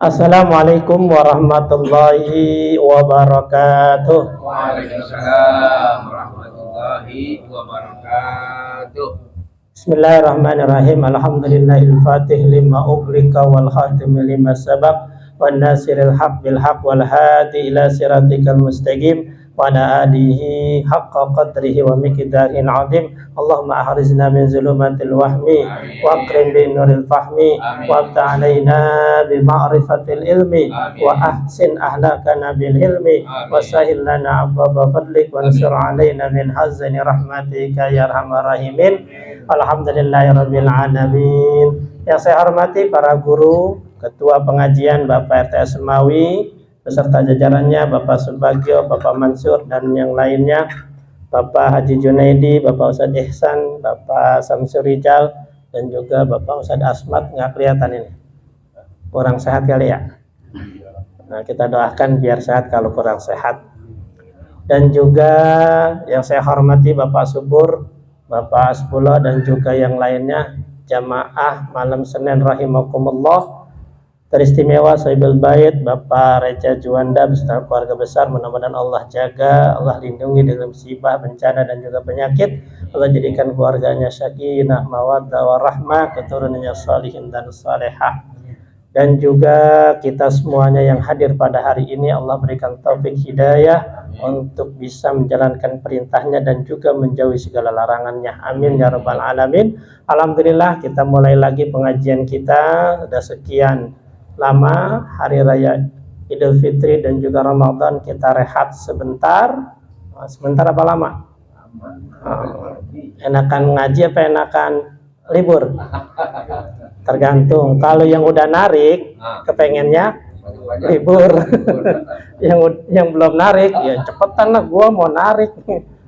Assalamualaikum warahmatullahi wabarakatuh. Waalaikumsalam warahmatullahi wabarakatuh. Bismillahirrahmanirrahim. Alhamdulillahil fatih lima ughliqa wal khatim lima sabaq wan nasiril haq bil haq wal hadi ila siratikal mustaqim wa ala alihi haqqa qadrihi wa miqdarin azim. Allahumma ahrizna min zulumatil wahmi wa akrim bi nuril fahmi wa aftah alaina bi ma'rifatil ilmi wa ahsin ahlakana bil ilmi wa sahil lana abwaba fadlik wa ansur alaina min hazzani rahmatika ya arhamar rahimin. Alhamdulillahirabbil alamin. Yang saya hormati para guru, ketua pengajian Bapak RT Semawi beserta jajarannya, Bapak Subagio, Bapak Mansur dan yang lainnya, Bapak Haji Junaidi, Bapak Ustadz Ihsan, Bapak Samsur Rijal dan juga Bapak Ustadz Asmat. Nggak kelihatan ini, kurang sehat kali ya. Nah, kita doakan biar sehat kalau kurang sehat. Dan juga yang saya hormati Bapak Subur, Bapak Aspulo dan juga yang lainnya, jamaah malam Senin rahimakumullah, teristimewa Sohibul Bait Bapak Reja Juanda beserta keluarga besar, mudah-mudahan Allah jaga, Allah lindungi dari musibah, bencana dan juga penyakit. Allah jadikan keluarganya sakinah, mawaddah, warahmah, keturunannya salihin dan salehah. Dan juga kita semuanya yang hadir pada hari ini, Allah berikan taufik hidayah untuk bisa menjalankan perintahnya dan juga menjauhi segala larangannya. Amin ya rabbal alamin. Alhamdulillah, kita mulai lagi pengajian kita. Sudah sekian lama hari raya Idul Fitri dan juga Ramadan kita rehat sebentar. Sebentar apa lama? Enakan ngaji apa enakan libur? Tergantung. Kalau yang udah narik kepengennya libur. yang belum narik ya cepetan lah, gua mau narik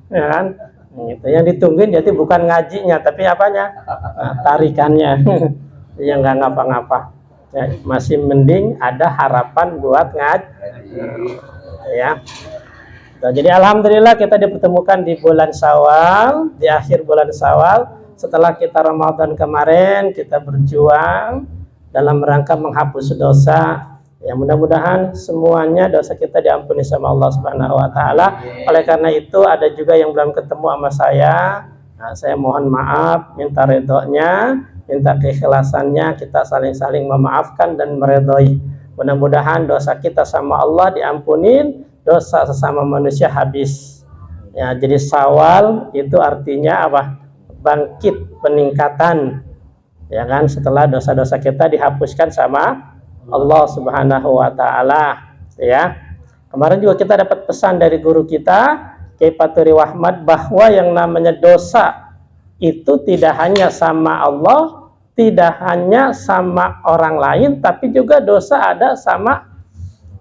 ya kan gitu. Yang ditungguin jadi bukan ngajinya tapi apanya, tarikannya. Yang nggak ngapa-ngapa ya, masih mending ada harapan buat ngaji ya. Jadi alhamdulillah kita dipertemukan di bulan Syawal, di akhir bulan Syawal. Setelah kita Ramadan kemarin, kita berjuang dalam rangka menghapus dosa. Ya mudah-mudahan semuanya dosa kita diampuni sama Allah Subhanahu wa taala. Oleh karena itu ada juga yang belum ketemu sama saya. Nah, saya mohon maaf, minta ridhonya, minta keikhlasannya, kita saling-saling memaafkan dan meridhoi. Mudah-mudahan dosa kita sama Allah diampunin, dosa sesama manusia habis. Ya, jadi Syawal itu artinya apa? Bangkit, peningkatan, ya kan, setelah dosa-dosa kita dihapuskan sama Allah Subhanahu wa taala ya. Kemarin juga kita dapat pesan dari guru kita Kiai Paturi Wahmad bahwa yang namanya dosa itu tidak hanya sama Allah, tidak hanya sama orang lain, tapi juga dosa ada sama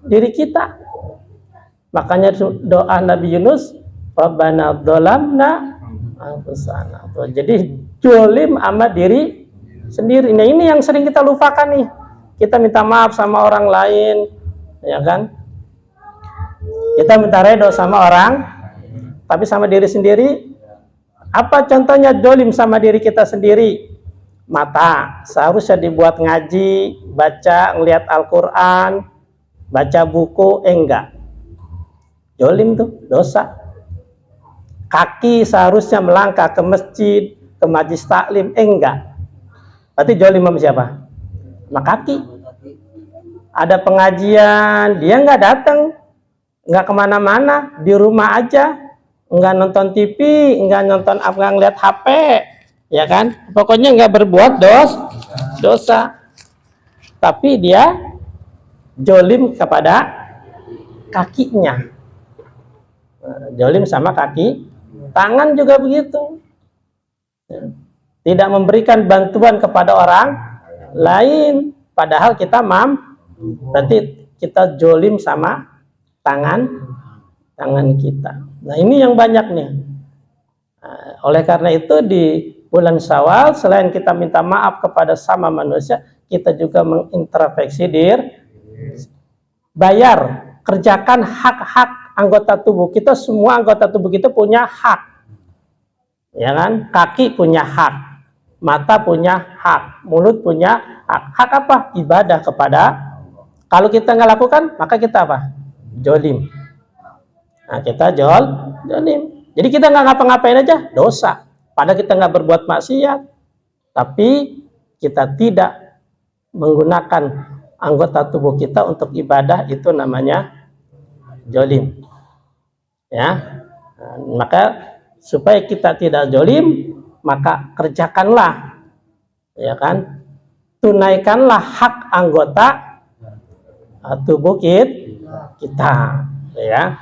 diri kita. Makanya doa Nabi Yunus, Rabbana dzalamna anfusana. Jadi jolim sama diri sendiri. Nah ini yang sering kita lupakan nih. Kita minta maaf sama orang lain, ya kan? Kita minta ridho sama orang, tapi sama diri sendiri. Apa contohnya jolim sama diri kita sendiri? Mata seharusnya dibuat ngaji, baca, ngelihat Al-Quran, baca buku, enggak. Jolim tuh dosa. Kaki seharusnya melangkah ke masjid, ke majlis taklim, enggak. Berarti jolim sama siapa? Sama kaki. Ada pengajian, dia nggak datang, nggak kemana-mana, di rumah aja, nggak nonton TV, nggak nonton apa, nggak ngeliat HP, ya kan? Pokoknya nggak berbuat dosa. Tapi dia jolim kepada kakinya. Jolim sama kaki. Tangan juga begitu. Tidak memberikan bantuan kepada orang lain, padahal kita berarti kita jolim sama tangan kita. Nah ini yang banyak nih. Oleh karena itu di bulan Syawal selain kita minta maaf kepada sama manusia, kita juga mengintrospeksi diri, bayar, kerjakan hak-hak anggota tubuh kita. Semua anggota tubuh kita punya hak, ya kan? Kaki punya hak, mata punya hak, mulut punya hak. Hak apa? Ibadah kepada Kalau kita nggak lakukan, maka kita apa? Jolim. Nah, kita jolim. Jadi kita nggak ngapa-ngapain aja, dosa. Padahal kita nggak berbuat maksiat, tapi kita tidak menggunakan anggota tubuh kita untuk ibadah, itu namanya jolim. Ya, nah, maka supaya kita tidak jolim, maka kerjakanlah, ya kan? Tunaikanlah hak anggota tubuh kita, ya.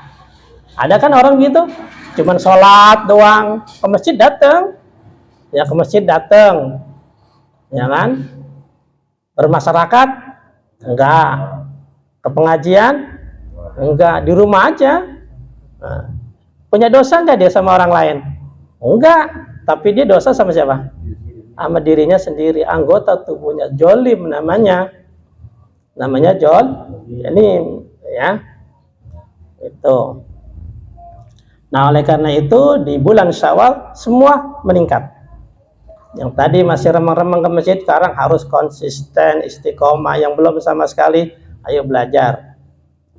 Ada kan orang gitu, cuman sholat doang, ke masjid datang, ya ke masjid datang, ya kan? Bermasyarakat enggak, ke pengajian enggak, di rumah aja. Nah, punya dosa enggak dia sama orang lain? Enggak, tapi dia dosa sama siapa? Sama dirinya sendiri, anggota tubuhnya, jolim namanya jolim, ya. Itu. Nah, oleh karena itu di bulan Syawal semua meningkat. Yang tadi masih remang-remang ke masjid, sekarang harus konsisten, istiqomah. Yang belum sama sekali, ayo belajar.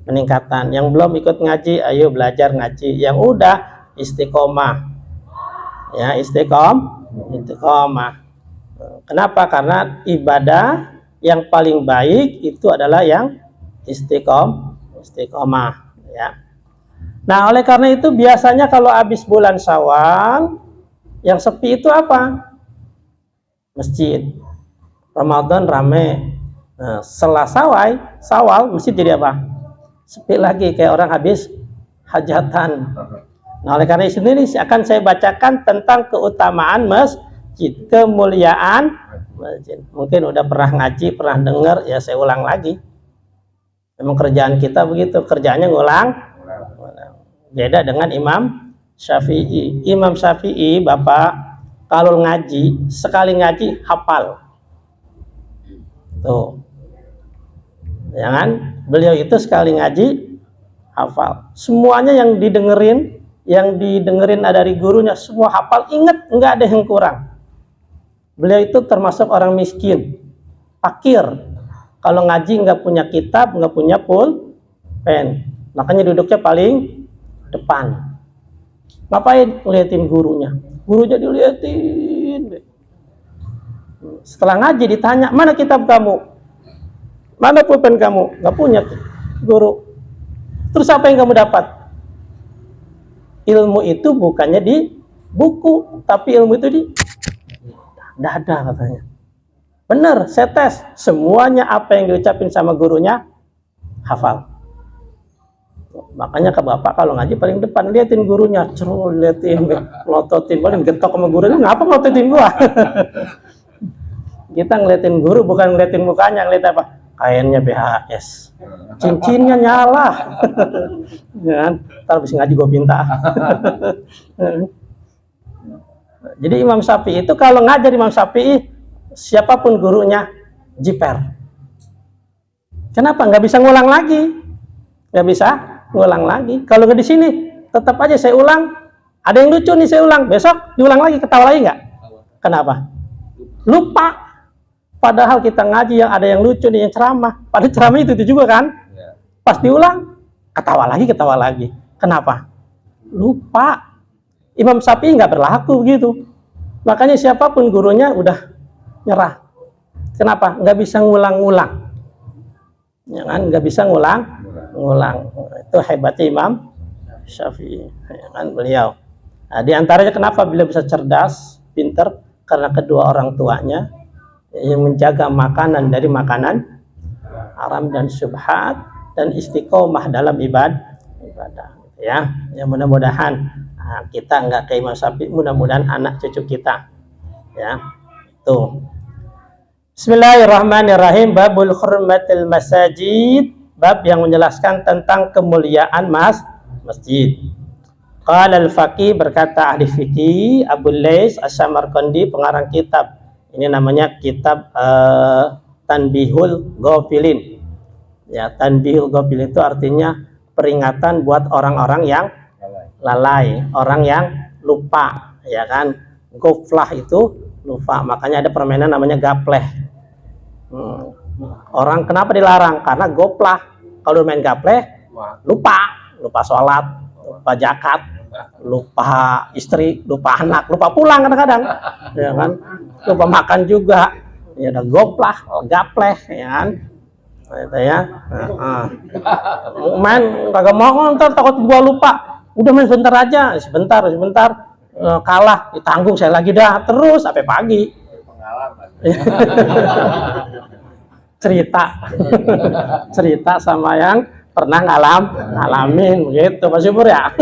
Peningkatan. Yang belum ikut ngaji, ayo belajar ngaji. Yang udah istiqomah. Ya, istiqomah. Kenapa? Karena ibadah yang paling baik itu adalah yang istiqomah, ya. Nah, oleh karena itu biasanya kalau habis bulan Syawal yang sepi itu apa? Masjid. Ramadan rame. Nah, setelah Syawal masjid jadi apa? Sepi lagi, kayak orang habis hajatan. Nah, oleh karena itu ini akan saya bacakan tentang keutamaan masjid, kemuliaan masjid. Mungkin udah pernah ngaji, pernah dengar, ya saya ulang lagi. Memang kerjaan kita begitu, kerjaannya ngulang. Beda dengan Imam Syafi'i. Imam Syafi'i, Bapak, kalau ngaji, sekali ngaji hafal. Tuh. Ya kan? Beliau itu sekali ngaji hafal. Semuanya yang didengerin dari gurunya semua hafal, ingat, enggak ada yang kurang. Beliau itu termasuk orang miskin, fakir. Kalau ngaji enggak punya kitab, enggak punya pulpen. Makanya duduknya paling depan. Ngapain? Ngeliatin gurunya. Gurunya diliatin. Setelah ngaji ditanya, mana kitab kamu? Mana pulpen kamu? Nggak punya guru. Terus apa yang kamu dapat? Ilmu itu bukannya di buku, tapi ilmu itu di dada katanya. Bener, saya tes. Semuanya apa yang diucapin sama gurunya, hafal. Makanya ke bapak kalau ngaji paling depan, liatin gurunya, cerul, liatin, ngototin, paling getok sama gurunya, ngapa ngototin gua? Kita ngeliatin guru, bukan ngeliatin mukanya, ngeliat apa? Kainnya BHS, cincinnya nyala. Ya, ntar habis ngaji gua pinta. Jadi Imam Syafi'i itu kalau ngajar Imam Syafi'i, siapapun gurunya, jiper. Kenapa? Nggak bisa ngulang lagi. Nggak bisa ngulang lagi. Kalau nggak di sini, tetap aja saya ulang. Ada yang lucu nih saya ulang, besok diulang lagi, ketawa lagi nggak? Kenapa? Lupa. Padahal kita ngaji yang ada yang lucu nih, yang ceramah. Padahal ceramah itu juga kan? Pas diulang, ketawa lagi. Kenapa? Lupa. Imam Syafi'i nggak berlaku begitu. Makanya siapapun gurunya udah nyerah. Kenapa? Nggak bisa ngulang-ngulang. Ya kan? Nggak bisa ngulang. Itu hebatnya Imam Syafi'i, ya kan, beliau. Nah, di antaranya kenapa beliau bisa cerdas, pinter, karena kedua orang tuanya yang menjaga makanan dari makanan haram dan syubhat, dan istiqomah dalam ibadah, ya. Yang mudah-mudahan kita nggak kayak Imam Syafi'i, mudah-mudahan anak cucu kita, ya. Itu. Bismillahirrahmanirrahim. Babul hurmatil masajid. Bab yang menjelaskan tentang kemuliaan masjid. Qala al-faqih, berkata ahli fikih Abu Lais Asy-Syamarqandi, pengarang kitab. Ini namanya kitab Tanbihul Ghafilin. Ya, Tanbihul Ghafilin itu artinya peringatan buat orang-orang yang lalai, orang yang lupa, ya kan? Ghaflah itu lupa. Makanya ada permainan namanya gapleh. Orang kenapa dilarang? Karena goplah. Kalau main gapleh, lupa sholat, lupa zakat, lupa istri, lupa anak, lupa pulang kadang-kadang, ya kan? Lupa makan juga. Ya udah goplah, gapleh, ya kan? Gitu ya. Main kagak mau, ntar takut gua lupa. Udah main sebentar aja, sebentar, kalah, ditanggung saya lagi dah, terus sampai pagi. cerita sama yang pernah ngalamin begitu Mas Subur ya.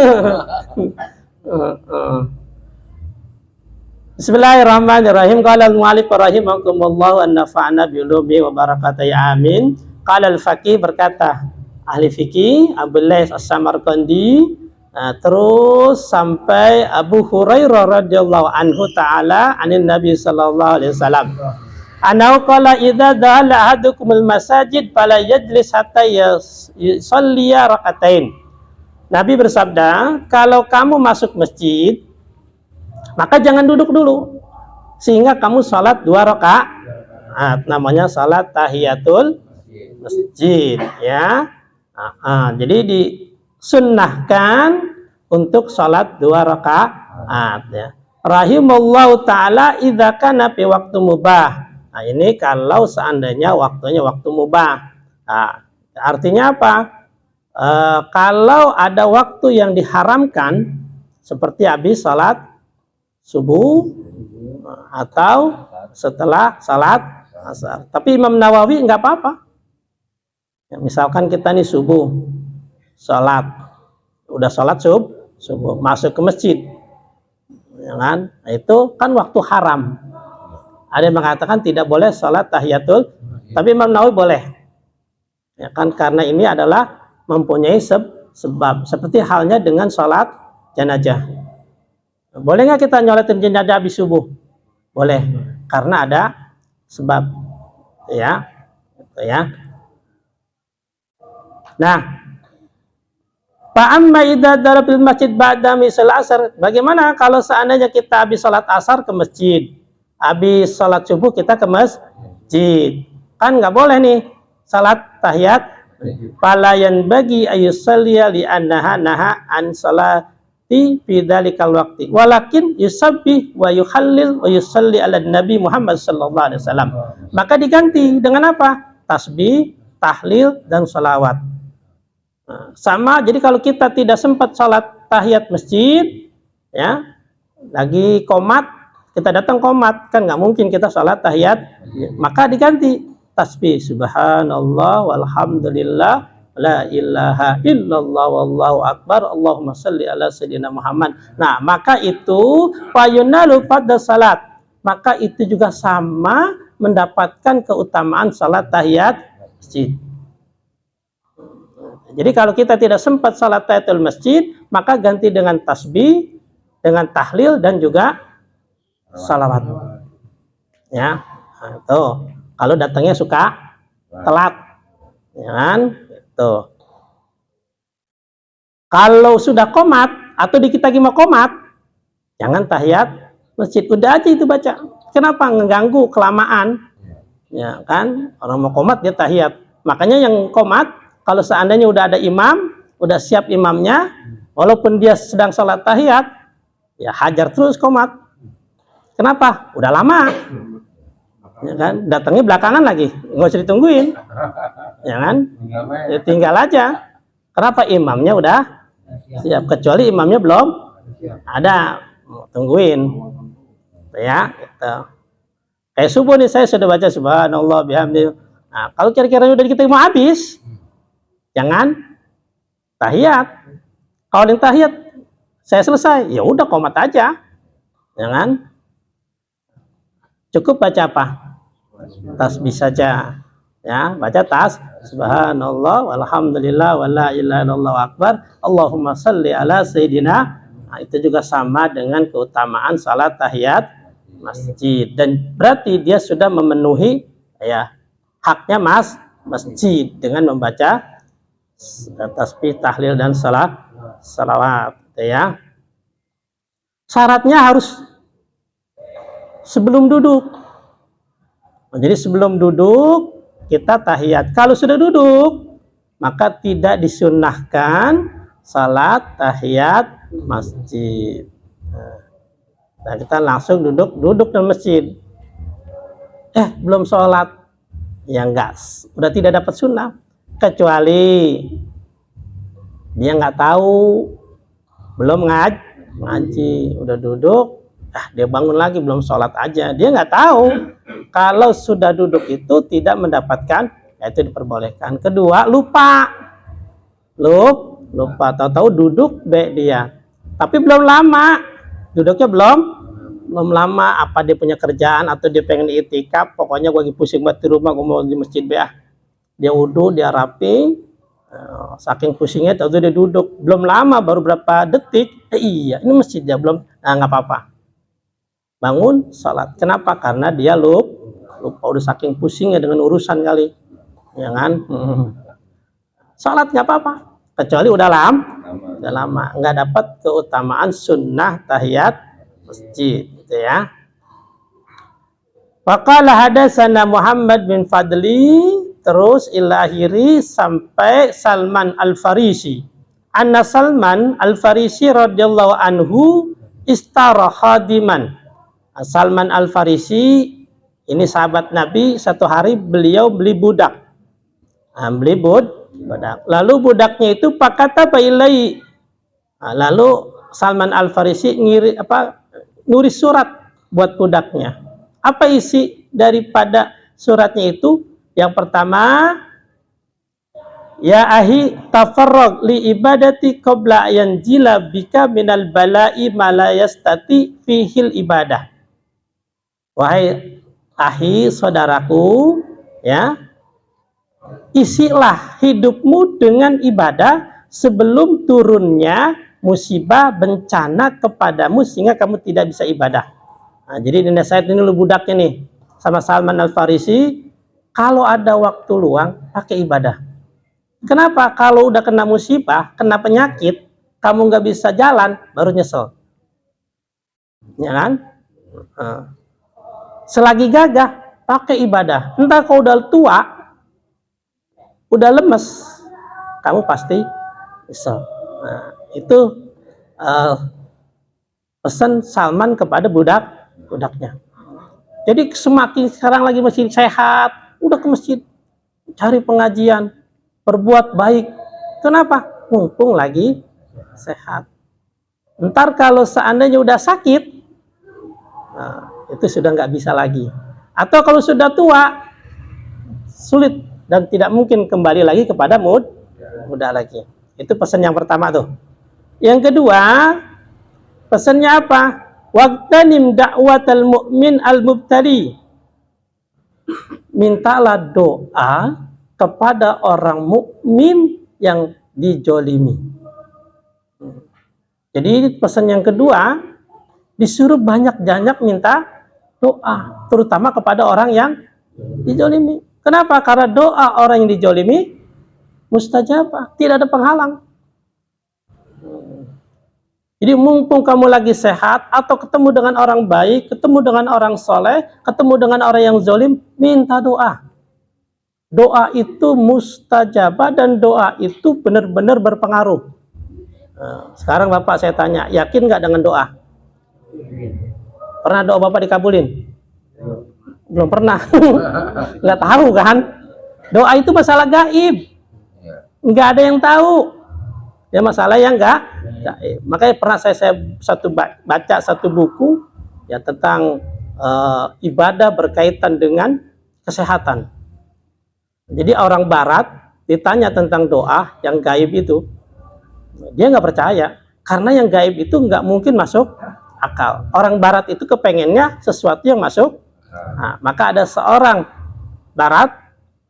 Bismillahirrahmanirrahim. Qala al-mu'allif rahimakumullah wa nafa'ana bi ulumi wa barakatihi amin. Qala al-faqih, berkata ahli fikih Abu Lais As-Samarqandi, terus sampai Abu Hurairah radhiyallahu anhu ta'ala anin Nabi sallallahu alaihi wasallam. Anau qala idza da'ala ahadukumul masajid fala yajlis hatta yusalli rakaatain. Nabi bersabda, kalau kamu masuk masjid, maka jangan duduk dulu sehingga kamu salat 2 rakaat. Namanya salat tahiyatul masjid ya. Jadi disunnahkan untuk salat 2 rakaat ya. Rahimallahu taala idza kana fi waktu mubah. Nah, ini kalau seandainya waktunya waktu mubah. Nah, artinya apa? Kalau ada waktu yang diharamkan seperti habis salat subuh atau setelah salat asar. Tapi Imam Nawawi nggak apa-apa. Ya, misalkan kita nih subuh salat, udah salat subuh masuk ke masjid, ya kan? Nah, itu kan waktu haram. Ada yang mengatakan tidak boleh salat tahiyatul, tapi Imam Nawawi boleh. Ya kan, karena ini adalah mempunyai sebab. Seperti halnya dengan salat jenazah. Boleh nggak kita nyoletin jenazah habis subuh? Boleh, karena ada sebab. Ya, gitu ya. Nah, Fa'amma idza darabul masjid ba'da misal asar. Bagaimana kalau seandainya kita habis salat asar ke masjid? Habis salat subuh kita ke masjid, kan nggak boleh nih salat tahiyat. Palayan bagi ayusalliya li annaha naha an salati fi dzalikal waqti walakin yusabbih wa yuhallil wa yusalli ala nabi Muhammad sallallahu alaihi wasallam. Maka diganti dengan apa? Tasbih, tahlil dan salawat. Sama, jadi kalau kita tidak sempat salat tahiyat masjid ya, lagi qomat, kita datang qomat, kan nggak mungkin kita salat tahiyat, maka diganti tasbih subhanallah walhamdulillah la ilaha illallah wallahu akbar Allahumma salli ala sayyidina Muhammad. Nah, maka itu fayunalu pada salat, maka itu juga sama mendapatkan keutamaan salat tahiyat masjid. Jadi kalau kita tidak sempat salat tahiyatul masjid, maka ganti dengan tasbih, dengan tahlil dan juga salawat. Ya, nah, itu kalau datangnya suka telat, ya kan? Itu. Kalau sudah qomat atau di kita mau qomat, jangan tahiyat masjid, udah aja itu baca. Kenapa ngeganggu kelamaan? Ya kan? Orang mau qomat dia tahiyat. Makanya yang qomat, kalau seandainya udah ada imam, udah siap imamnya, walaupun dia sedang sholat tahiyat, ya hajar terus qomat. Kenapa? Udah lama, ya kan? Datangnya belakangan lagi, nggak usah ditungguin, ya kan? Ya, tinggal aja. Kenapa? Imamnya udah siap, kecuali imamnya belum ada, tungguin, ya. Gitu. Kayak subuh nih, saya sudah baca subhanallah bihamdi. Nah, kalau kira-kira udah kita mau habis, jangan tahiyat. Kalau yang tahiyat saya selesai, ya udah qomat aja, ya kan? Cukup baca apa? Tasbih saja, ya, baca subhanallah walhamdulillah wala ilaha illallah akbar Allahumma salli ala sayyidina. Nah, itu juga sama dengan keutamaan salat tahiyat masjid, dan berarti dia sudah memenuhi ya haknya masjid dengan membaca tasbih, tahlil dan salawat, ya. Syaratnya harus sebelum duduk. Jadi sebelum duduk kita tahiyat. Kalau sudah duduk, maka tidak disunnahkan salat tahiyat masjid. Nah, kita langsung duduk dalam masjid. Belum sholat, ya enggak, udah tidak dapat sunnah. Kecuali dia nggak tahu, belum ngaji, udah duduk, dia bangun lagi belum sholat aja, dia nggak tahu. Kalau sudah duduk itu tidak mendapatkan, itu diperbolehkan. Kedua, lupa, tahu-tahu duduk dia, tapi belum lama, duduknya belum lama, apa dia punya kerjaan atau dia pengen itikaf, pokoknya gue lagi pusing banget di rumah, gue mau di masjid dia wudu, dia rapi, saking pusingnya tahu dia duduk, belum lama, baru berapa detik, iya ini masjid ya belum, nggak apa-apa, bangun sholat. Kenapa? Karena dia lupa, udah saking pusingnya dengan urusan kali, ya kan. Sholat nggak apa-apa, kecuali udah lama, nggak dapat keutamaan sunnah tahiyat masjid, gitu ya. Faqala hadatsana Muhammad bin Fadli, terus ilahiri sampai Salman Al-Farisi. Anna Salman Al-Farisi radhiyallahu anhu istara khadiman. Salman Al-Farisi ini sahabat Nabi, satu hari beliau beli budak. Budak. Lalu budaknya itu pakata bailai. Lalu Salman Al-Farisi nulis surat buat budaknya. Apa isi daripada suratnya itu? Yang pertama, ya ahi tafarrag li ibadati qabla yanjila bika minal bala'i ma la yastati fihil ibadah. Wahai ahi, saudaraku, ya, isilah hidupmu dengan ibadah sebelum turunnya musibah bencana kepadamu sehingga kamu tidak bisa ibadah. Jadi dinasihat ini lu budaknya nih sama Salman Al-Farisi, kalau ada waktu luang pakai ibadah. Kenapa? Kalau udah kena musibah, kena penyakit, kamu nggak bisa jalan, baru nyesel, ya kan? Selagi gagah pakai ibadah. Entah kalau udah tua, udah lemes, kamu pasti nyesel. Itu pesan Salman kepada budaknya. Jadi semakin sekarang lagi masih sehat, udah ke masjid, cari pengajian, berbuat baik. Kenapa? Mumpung lagi sehat. Ntar kalau seandainya udah sakit, itu sudah nggak bisa lagi. Atau kalau sudah tua, sulit dan tidak mungkin kembali lagi kepada muda lagi. Itu pesan yang pertama tuh. Yang kedua, pesannya apa? Waqtanim da'watal mu'min al-mubtali. Mintalah doa kepada orang mukmin yang dijolimi. Jadi pesan yang kedua, disuruh banyak-banyak minta doa, terutama kepada orang yang dijolimi. Kenapa? Karena doa orang yang dijolimi mustajabah, tidak ada penghalang. Jadi mumpung kamu lagi sehat atau ketemu dengan orang baik, ketemu dengan orang soleh, ketemu dengan orang yang zolim, minta doa. Doa itu mustajabah dan doa itu benar-benar berpengaruh. Sekarang Bapak saya tanya, yakin nggak dengan doa? Pernah doa Bapak dikabulin? Belum pernah. Nggak tahu kan? Doa itu masalah gaib. Nggak ada yang tahu. Ya masalah yang enggak. Makanya pernah saya baca satu buku ya tentang ibadah berkaitan dengan kesehatan. Jadi orang barat ditanya tentang doa yang gaib itu, dia nggak percaya karena yang gaib itu nggak mungkin masuk akal. Orang barat itu kepengennya sesuatu yang masuk. Maka ada seorang barat,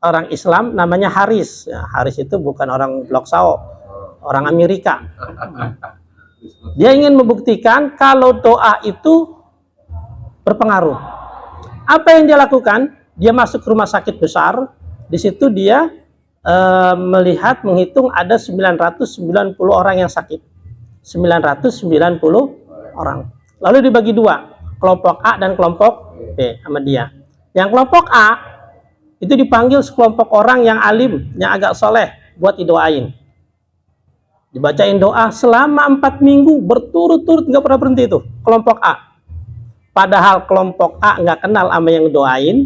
orang Islam namanya Haris. Ya, Haris itu bukan orang Blok Sao, orang Amerika. Dia ingin membuktikan kalau doa itu berpengaruh. Apa yang dia lakukan? Dia masuk ke rumah sakit besar. Di situ dia menghitung ada 990 orang yang sakit. 990 orang. Lalu dibagi dua, kelompok A dan kelompok B sama dia. Yang kelompok A itu dipanggil sekelompok orang yang alim, yang agak soleh, buat didoain. Dibacain doa selama 4 minggu berturut-turut, nggak pernah berhenti itu kelompok A. Padahal kelompok A nggak kenal sama yang doain,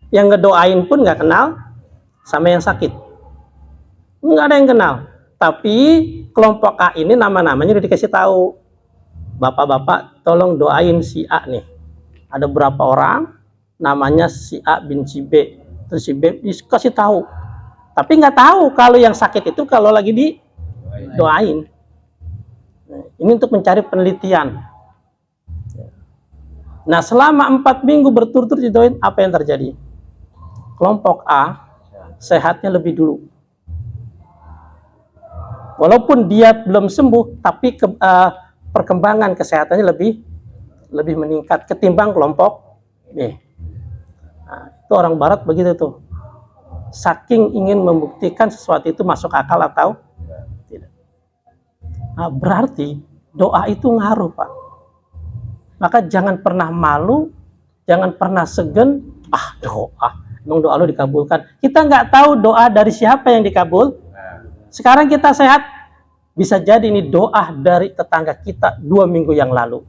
yang ngedoain pun nggak kenal sama yang sakit. Nggak ada yang kenal. Tapi kelompok A ini nama-namanya udah dikasih tahu. Bapak-bapak tolong doain si A nih. Ada berapa orang, namanya si A bin si B. Terus si B dikasih tahu. Tapi nggak tahu kalau yang sakit itu kalau lagi didoain. Ini untuk mencari penelitian. Nah, selama 4 minggu berturut-turut didoain, apa yang terjadi? Kelompok A sehatnya lebih dulu. Walaupun dia belum sembuh, tapi perkembangan kesehatannya lebih meningkat ketimbang kelompok B. Nah, itu orang Barat begitu tuh. Saking ingin membuktikan sesuatu itu masuk akal atau tidak. Nah, berarti doa itu ngaruh, Pak. Maka jangan pernah malu, jangan pernah segan. Emang doa lo dikabulkan. Kita nggak tahu doa dari siapa yang dikabul. Sekarang kita sehat, bisa jadi ini doa dari tetangga kita 2 minggu yang lalu.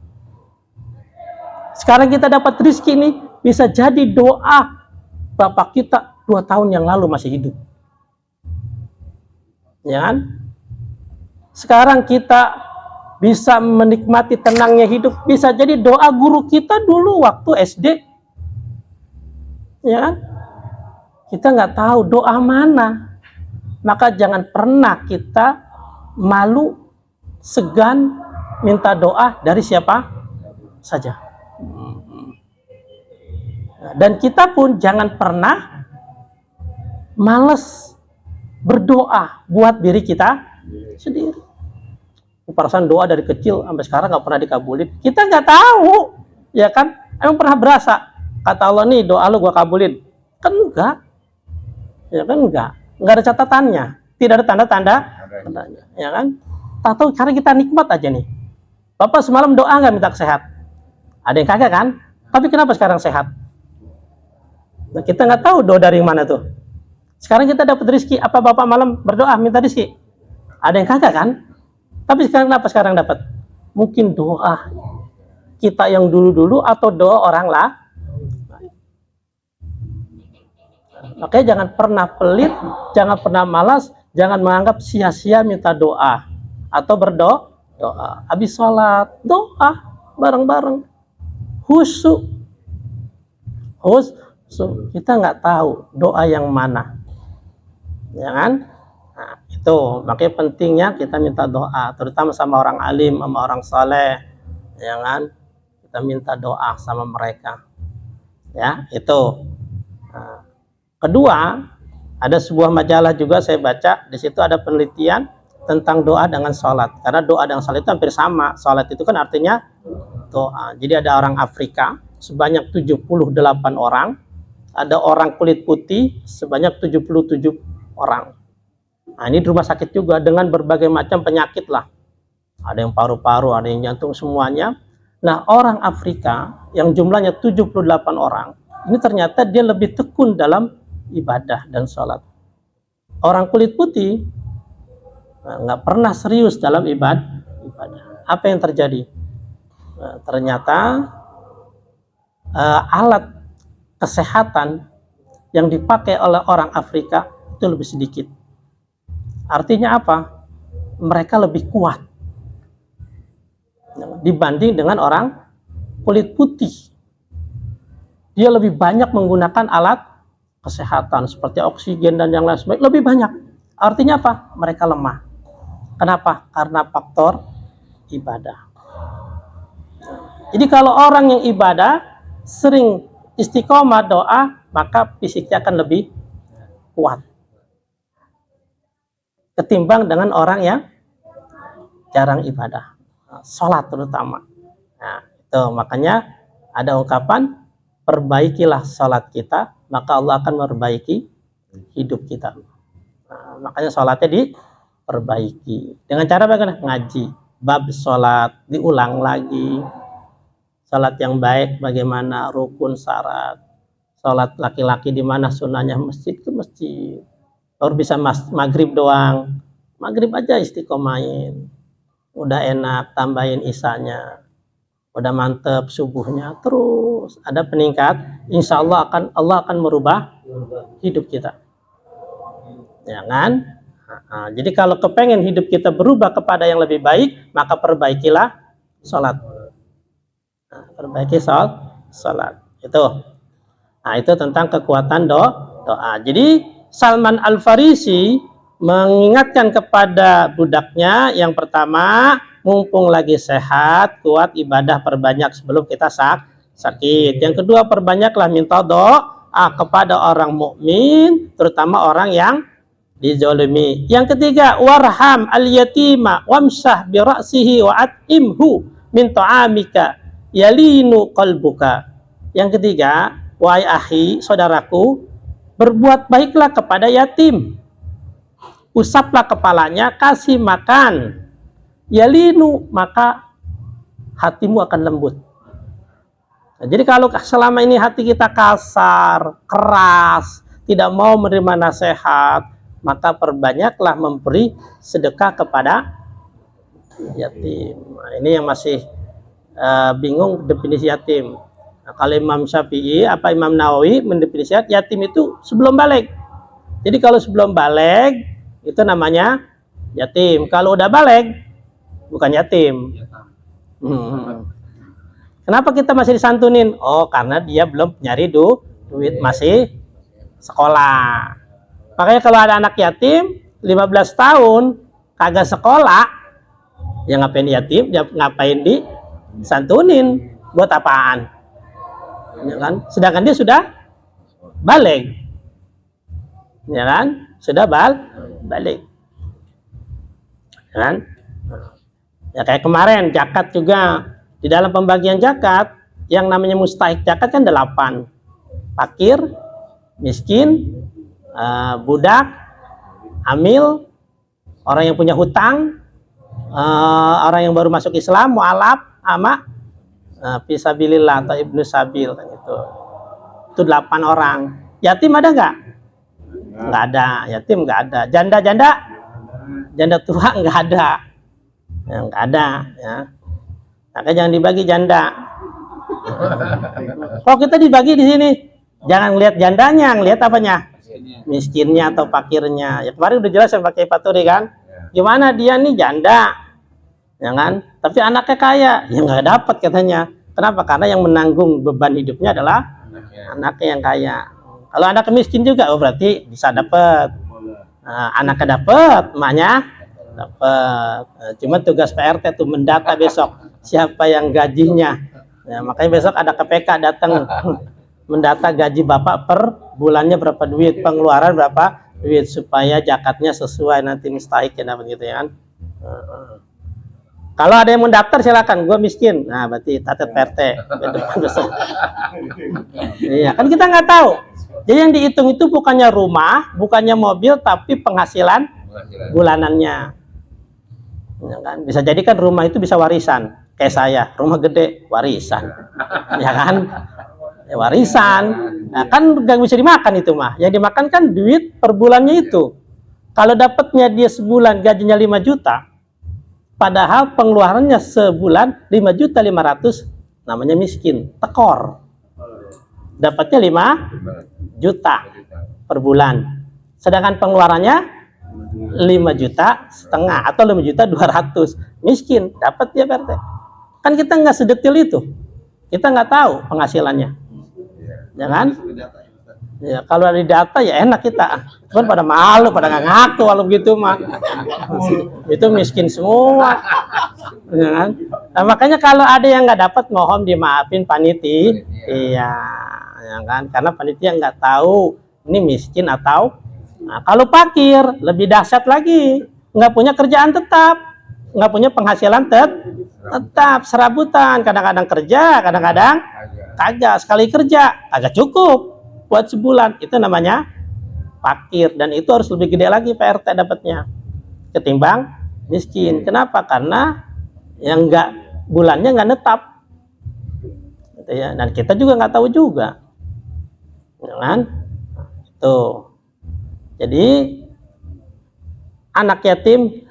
Sekarang kita dapat rezeki ini, bisa jadi doa bapak kita 2 tahun yang lalu masih hidup. Ya kan? Sekarang kita bisa menikmati tenangnya hidup, bisa jadi doa guru kita dulu waktu SD. Ya kan? Kita nggak tahu doa mana. Maka jangan pernah kita malu, segan minta doa dari siapa saja. Dan kita pun jangan pernah males berdoa buat diri kita sendiri. Perasaan doa dari kecil sampai sekarang nggak pernah dikabulin. Kita nggak tahu, ya kan? Emang pernah berasa kata Allah nih doa lu gua kabulin? Kan enggak, ya kan enggak ada catatannya, tidak ada tanda-tanda, ya kan? Tahu karena kita nikmat aja nih. Bapak semalam doa nggak minta sehat? Ada yang kagak kan? Tapi kenapa sekarang sehat? Nah, kita nggak tahu doa dari mana tuh. Sekarang kita dapat rezeki, apa bapak malam berdoa minta rezeki? Ada yang kagak kan? Tapi sekarang kenapa sekarang dapat? Mungkin doa kita yang dulu-dulu atau doa orang lah. Makanya jangan pernah pelit, jangan pernah malas, jangan menganggap sia-sia minta doa atau berdoa. Habis sholat doa bareng-bareng, khusyuk. Kita nggak tahu doa yang mana, ya kan? Nah, itu makanya pentingnya kita minta doa, terutama sama orang alim, sama orang soleh, ya kan? Kita minta doa sama mereka, ya itu. Nah, kedua, ada sebuah majalah juga saya baca, di situ ada penelitian tentang doa dengan sholat. Karena doa dengan sholat itu hampir sama. Sholat itu kan artinya doa. Jadi ada orang Afrika sebanyak 78 orang, ada orang kulit putih sebanyak 77 orang. Nah, ini di rumah sakit juga dengan berbagai macam penyakit lah. Ada yang paru-paru, ada yang jantung, semuanya. Nah, orang Afrika yang jumlahnya 78 orang, ini ternyata dia lebih tekun dalam ibadah dan sholat. Orang kulit putih nggak pernah serius dalam ibadah. Apa yang terjadi? Nah, ternyata alat kesehatan yang dipakai oleh orang Afrika itu lebih sedikit. Artinya apa? Mereka lebih kuat dibanding dengan orang kulit putih. Dia lebih banyak menggunakan alat kesehatan seperti oksigen dan yang lain sebagainya, lebih banyak. Artinya apa? Mereka lemah. Kenapa? Karena faktor ibadah. Jadi kalau orang yang ibadah sering istiqomah doa, maka fisiknya akan lebih kuat ketimbang dengan orang yang jarang ibadah, sholat terutama. Nah, itu makanya ada ungkapan, perbaikilah sholat kita, maka Allah akan memperbaiki hidup kita. Nah, makanya sholatnya diperbaiki. Dengan cara bagaimana? Ngaji. Bab sholat, diulang lagi. Sholat yang baik bagaimana, rukun, syarat. Sholat laki-laki di mana sunnahnya masjid ke masjid. Baru bisa maghrib doang. Maghrib aja istiqomahin. Udah enak, tambahin isanya. Udah mantep subuhnya. Terus ada peningkat. Insya Allah akan merubah hidup kita. Ya kan? Nah, jadi kalau kepengen hidup kita berubah kepada yang lebih baik, maka perbaikilah sholat. Nah, perbaiki sholat. Itu tentang kekuatan doa. Jadi Salman Al-Farisi mengingatkan kepada budaknya yang pertama, mumpung lagi sehat, kuat ibadah perbanyak sebelum kita sakit. Yang kedua, perbanyaklah minta doa kepada orang mukmin, terutama orang yang dizolimi. Yang ketiga, warham al-yatima wamsah bi ra'sihi wa at'imhu min ta'amika yalinu qalbuka. Yang ketiga, wahai akhi, saudaraku, berbuat baiklah kepada yatim. Usaplah kepalanya, kasih makan. Yalinu, maka hatimu akan lembut. Nah, jadi kalau selama ini hati kita kasar, keras, tidak mau menerima nasihat, maka perbanyaklah memberi sedekah kepada yatim. Nah, ini yang masih bingung definisi yatim. Nah, kalau Imam Syafi'i, Imam Nawawi mendefinisikan yatim itu sebelum balik. Jadi kalau sebelum balik itu namanya yatim. Kalau udah balik bukan yatim. Kenapa kita masih disantunin? Oh, karena dia belum nyari duit, masih sekolah. Makanya kalau ada anak yatim 15 tahun kagak sekolah, ya ngapain yatim? Ya ngapain disantunin? Buat apaan? Ya kan? Sedangkan dia sudah balik. Ya kan? Sudah balik. Ya kan? Ya kayak kemarin zakat juga. Di dalam pembagian zakat yang namanya mustahik zakat kan 8. Fakir, miskin, budak, amil, orang yang punya hutang, orang yang baru masuk Islam, mu'alaf, ama, fisabilillah atau ibnu sabil kan itu 8 orang. Yatim ada nggak? Nggak ada. Yatim nggak ada. Janda tua nggak ada. Ya, nggak ada. Ya. Maka jangan dibagi janda. Kok kita dibagi di sini? Jangan lihat jandanya, lihat apanya? Miskinnya atau fakirnya. Ya kemarin udah jelas yang pakai paturi kan? Gimana dia nih janda? Ya kan? Tapi anaknya kaya, ya nggak dapat katanya. Kenapa? Karena yang menanggung beban hidupnya adalah anaknya yang kaya. Kalau anaknya miskin juga, oh berarti bisa dapat. Anaknya dapat, emaknya dapat. Cuma tugas PRT tuh mendata besok siapa yang gajinya. Ya, makanya besok ada KPK datang mendata gaji bapak per bulannya berapa duit, pengeluaran berapa duit supaya zakatnya sesuai nanti mustahik ya dapat gitu ya kan. Kalau ada yang mendaftar silakan, gue miskin. Nah, berarti tatet PRT. Iya, kan kita nggak tahu. Jadi yang dihitung itu bukannya rumah, bukannya mobil, tapi penghasilan bulanannya. Ya kan? Bisa jadi kan rumah itu bisa warisan. Kayak saya, rumah gede, warisan. Ya kan? Ya, warisan. Nah, kan nggak bisa dimakan itu mah. Yang dimakan kan duit per bulannya itu. Kalau dapatnya dia sebulan gajinya 5 juta, padahal pengeluarannya sebulan 5.500.000, namanya miskin, tekor. Dapatnya 5 juta per bulan. Sedangkan pengeluarannya 5,5 juta atau 5.200.000. Miskin, dapat dia PRT. Kan kita nggak sedetil itu. Kita nggak tahu penghasilannya. Ya kan? Ya, kalau ada di data ya enak kita. Cuman pada malu, pada nggak ngaku kalau begitu mah. Itu miskin semua. Ya kan? Nah, makanya kalau ada yang nggak dapat, mohon dimaafin panitia. Iya, ya kan? Karena panitia nggak tahu ini miskin atau. Nah, kalau fakir lebih dahsyat lagi, nggak punya kerjaan tetap, nggak punya penghasilan tetap, serabutan, kadang-kadang kerja, kadang-kadang kagak, sekali kerja agak cukup buat sebulan, itu namanya fakir, dan itu harus lebih gede lagi PRT dapatnya ketimbang miskin. Kenapa? Karena yang nggak bulannya nggak netap, gitu ya. Dan kita juga nggak tahu juga. ya kan? Tuh. Jadi anak yatim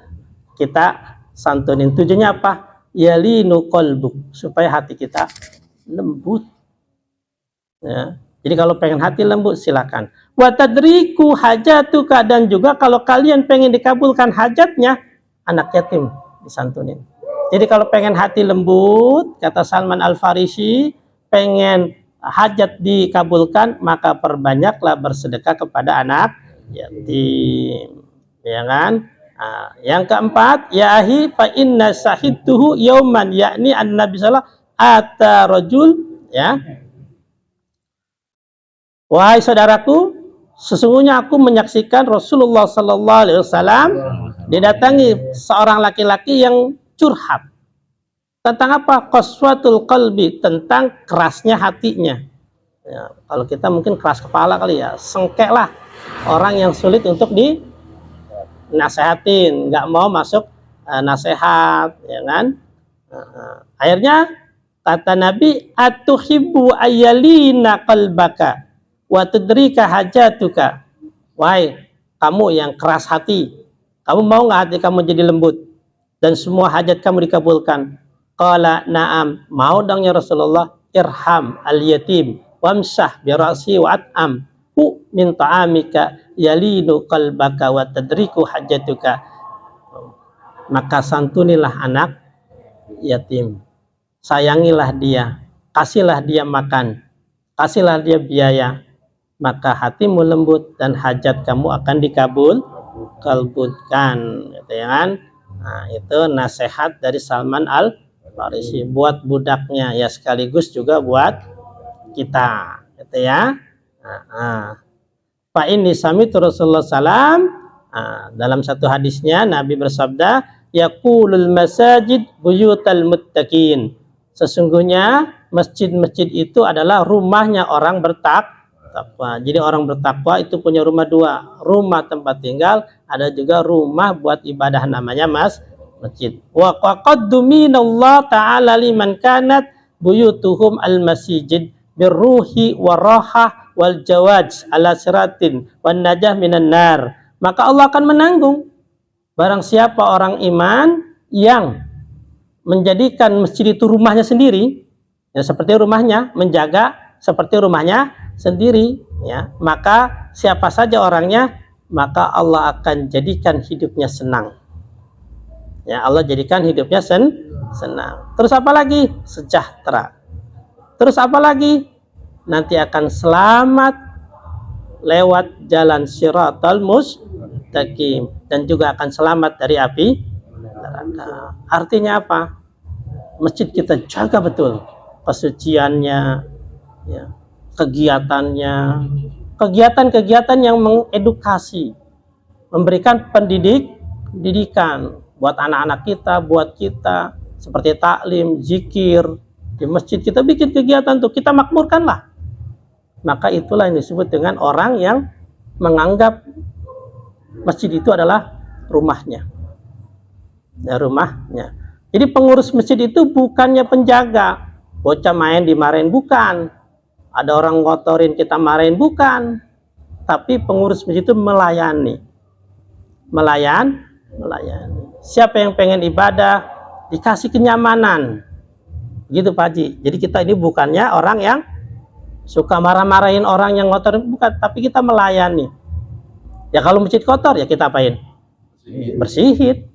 kita santunin. Tujuannya apa? Yalinu qalbuk, supaya hati kita lembut. Ya. Jadi kalau pengen hati lembut silakan. Wa tadriku hajatuka, dan juga kalau kalian pengen dikabulkan hajatnya, anak yatim disantunin. Jadi kalau pengen hati lembut, kata Salman Al-Farisi, pengen hajat dikabulkan, maka perbanyaklah bersedekah kepada anak yatim. Ya kan? Nah, yang keempat, ya ahi fa inna sahidtuhu yauman, yakni an-nabi sallallahu ata rajul, ya. Wahai saudaraku, sesungguhnya aku menyaksikan Rasulullah sallallahu alaihi wasallam didatangi seorang laki-laki yang curhat. Tentang apa? Qaswatul qalbi, tentang kerasnya hatinya. Ya, kalau kita mungkin keras kepala kali ya, sengkek lah. Orang yang sulit untuk nasehatin, nggak mau masuk nasihat, ya kan? Akhirnya kata Nabi, atuhibbu ayyalina qalbaka wa tudrika hajatuka. Wahai kamu yang keras hati, kamu mau nggak hati kamu jadi lembut dan semua hajat kamu dikabulkan? Qala na'am, mau dong ya Rasulullah. Irham al yatim wamsah bi ra'si wa at'am min ta'amika yalinu qalbaka wa tadriku hajatuka. Maka santunilah anak yatim, sayangilah dia, kasihlah dia makan, kasihlah dia biaya, maka hatimu lembut dan hajat kamu akan dikabulkan, gitu ya kan? Nah, itu nasihat dari Salman Al-Farisi buat budaknya, ya sekaligus juga buat kita, gitu ya. Pak ini sami Rasulullah salam, dalam satu hadisnya Nabi bersabda, yaqulul masajid buyutal muttaqin. Sesungguhnya masjid-masjid itu adalah rumahnya orang bertakwa. Jadi orang bertakwa itu punya rumah dua, rumah tempat tinggal, ada juga rumah buat ibadah, namanya masjid. Wa qaddu minallah ta'ala liman kanat buyutuhum al-masjid birruhi warahah wal jawaj ala siratin wan najah minan nar. Maka Allah akan menanggung barang siapa orang iman yang menjadikan masjid itu rumahnya sendiri, ya seperti rumahnya, menjaga seperti rumahnya sendiri, ya, maka siapa saja orangnya, maka Allah akan jadikan hidupnya senang. Ya, Allah jadikan hidupnya senang. Terus apa lagi? Sejahtera. Terus apa lagi? Nanti akan selamat lewat jalan Shiratal Mustaqim, dan juga akan selamat dari api neraka. Artinya apa? Masjid kita jaga betul kesuciannya, ya, kegiatannya, kegiatan-kegiatan yang mengedukasi, memberikan pendidikan buat anak-anak kita, buat kita, seperti taklim, zikir. Di masjid kita bikin kegiatan tuh, kita makmurkanlah. Maka itulah yang disebut dengan orang yang menganggap masjid itu adalah rumahnya. Ya, rumahnya. Jadi pengurus masjid itu bukannya penjaga, bocah main dimarahin, bukan. Ada orang ngotorin kita marahin, bukan. Tapi pengurus masjid itu melayani. Melayani. Siapa yang pengen ibadah, dikasih kenyamanan. Gitu Pak Haji. Jadi kita ini bukannya orang yang suka marah-marahin orang yang ngotorin, bukan, tapi kita melayani. Ya kalau masjid kotor, ya kita apain? Bersihin.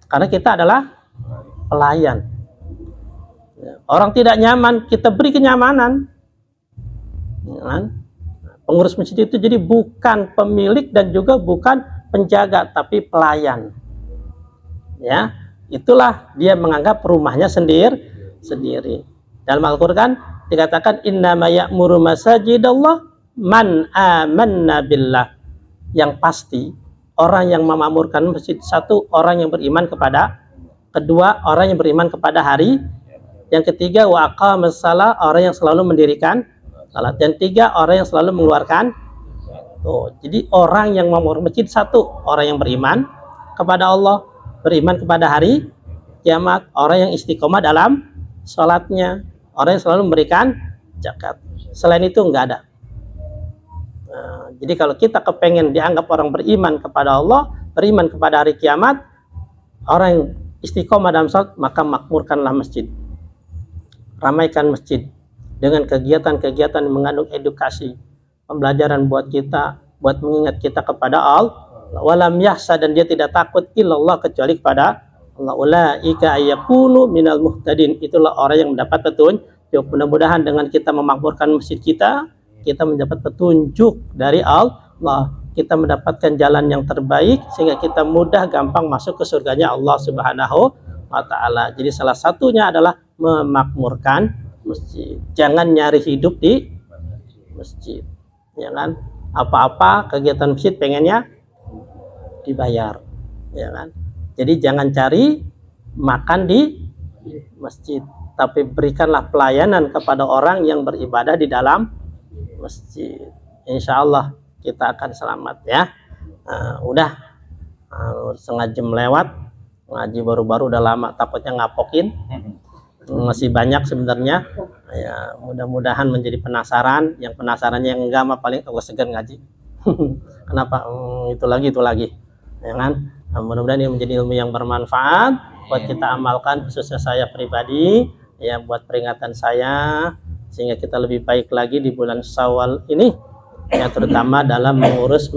Karena kita adalah pelayan. Orang tidak nyaman, kita beri kenyamanan. Pengurus masjid itu jadi bukan pemilik dan juga bukan penjaga, tapi pelayan. Ya, itulah dia menganggap rumahnya sendiri. Dalam Al-Quran dikatakan innama ya'muru masajidallah man amanna billah. Yang pasti orang yang memakmurkan masjid, satu, orang yang beriman kepada, kedua, orang yang beriman kepada hari, yang ketiga wa aqamas shalah, orang yang selalu mendirikan salat, dan tiga, orang yang selalu mengeluarkan. Jadi orang yang memakmurkan masjid, satu, orang yang beriman kepada Allah, beriman kepada hari kiamat, orang yang istiqomah dalam salatnya, orang yang selalu memberikan zakat. Selain itu enggak ada. Jadi kalau kita kepengen dianggap orang beriman kepada Allah, beriman kepada hari kiamat, orang yang istiqomah dalam salat, maka makmurkanlah masjid, ramaikan masjid dengan kegiatan-kegiatan yang mengandung edukasi, pembelajaran buat kita, buat mengingat kita kepada Allah. Walam yahsa, dan dia tidak takut illallah, kecuali kepada Allah. Ulaika ayyakunu minal muhtadin, itulah orang yang mendapat petunjuk. Mudah-mudahan dengan kita memakmurkan masjid kita mendapat petunjuk dari Allah, kita mendapatkan jalan yang terbaik sehingga kita mudah gampang masuk ke surganya Allah Subhanahu wa ta'ala. Jadi salah satunya adalah memakmurkan masjid. Jangan nyari hidup di masjid, ya kan? Apa-apa kegiatan masjid pengennya dibayar, ya kan? Jadi jangan cari makan di masjid, tapi berikanlah pelayanan kepada orang yang beribadah di dalam masjid. Insya Allah kita akan selamat ya. Udah setengah jam lewat, ngaji baru-baru udah lama, takutnya ngapokin. Masih banyak sebenarnya ya, mudah-mudahan menjadi penasaran. Yang penasarannya yang enggak mah paling aku segan ngaji. Kenapa? Itu lagi ya kan? Mudah-mudahan ini menjadi ilmu yang bermanfaat buat kita amalkan, khususnya saya pribadi ya, buat peringatan saya, sehingga kita lebih baik lagi di bulan Syawal ini ya, terutama dalam mengurus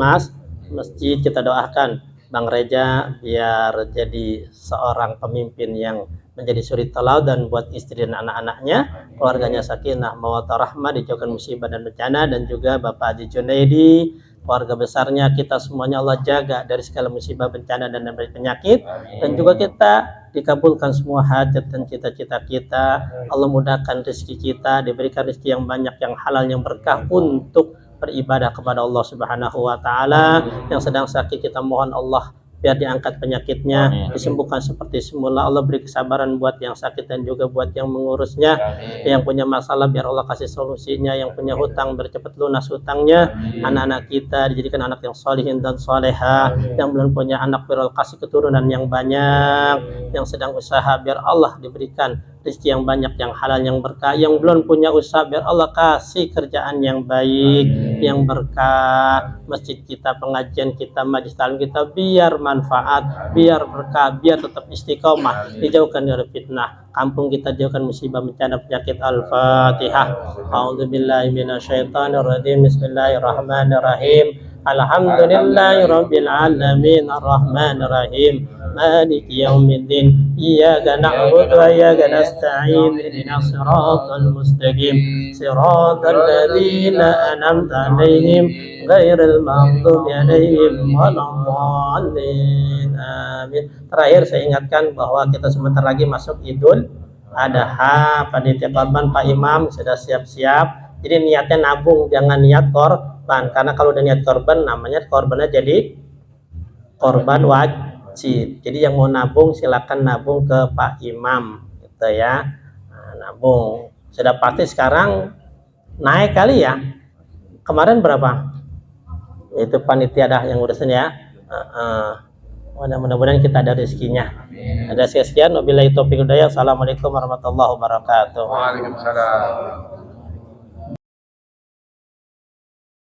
masjid. Kita doakan Bang Reja biar jadi seorang pemimpin yang menjadi suri teladan buat istri dan anak-anaknya, keluarganya sakinah mawaddah rahmah, dijauhkan musibah dan bencana, dan juga Bapak Haji Junaidi, keluarga besarnya, kita semuanya Allah jaga dari segala musibah, bencana, dan dari penyakit. Dan juga kita dikabulkan semua hajat dan cita-cita kita. Allah mudahkan rezeki kita, diberikan rezeki yang banyak, yang halal, yang berkah untuk beribadah kepada Allah Subhanahu wa ta'ala. Yang sedang sakit kita mohon Allah biar diangkat penyakitnya, disembuhkan seperti semula. Allah beri kesabaran buat yang sakit dan juga buat yang mengurusnya. Yang punya masalah biar Allah kasih solusinya, yang punya hutang biar cepat lunas hutangnya. Anak-anak kita dijadikan anak yang solihin dan soleha. Yang belum punya anak biar Allah kasih keturunan yang banyak. Yang sedang usaha biar Allah diberikan rezeki yang banyak, yang halal, yang berkah. Yang belum punya usaha biar Allah kasih kerjaan yang baik, yang berkah. Masjid kita, pengajian kita, majelis taklim kita biar manfaat, biar berkah, biar tetap istiqomah, dijauhkan dari fitnah. Kampung kita dijauhkan musibah, bencana, penyakit. Al-Fatihah. A'udzubillahi minasyaitonirrajim. Bismillahirrahmanirrahim. Alhamdulillahirabbil alamin, arrahmanirrahim, maliki yaumiddin, iyyaka na'budu wa iyyaka nasta'in, ihdinas siratal mustaqim, siratal ladzina an'amta 'alaihim ghairil maghdubi 'alaihim waladdallin. Amin. Terakhir saya ingatkan bahwa kita sebentar lagi masuk Idul Adha. Panitia korban Pak Imam sudah siap-siap. Jadi niatnya nabung, jangan niat korban. Karena kalau udah niat korban, namanya korbannya jadi korban wajib. Jadi yang mau nabung silakan nabung ke Pak Imam, gitu ya. Nabung. Sudah pasti sekarang naik kali ya. Kemarin berapa? Itu panitia dah yang urusan ya. Mudah-mudahan kita ada rezekinya. Ada sekian. Wabillahi taufiq hidayah. Assalamualaikum warahmatullahi wabarakatuh. Waalaikumsalam.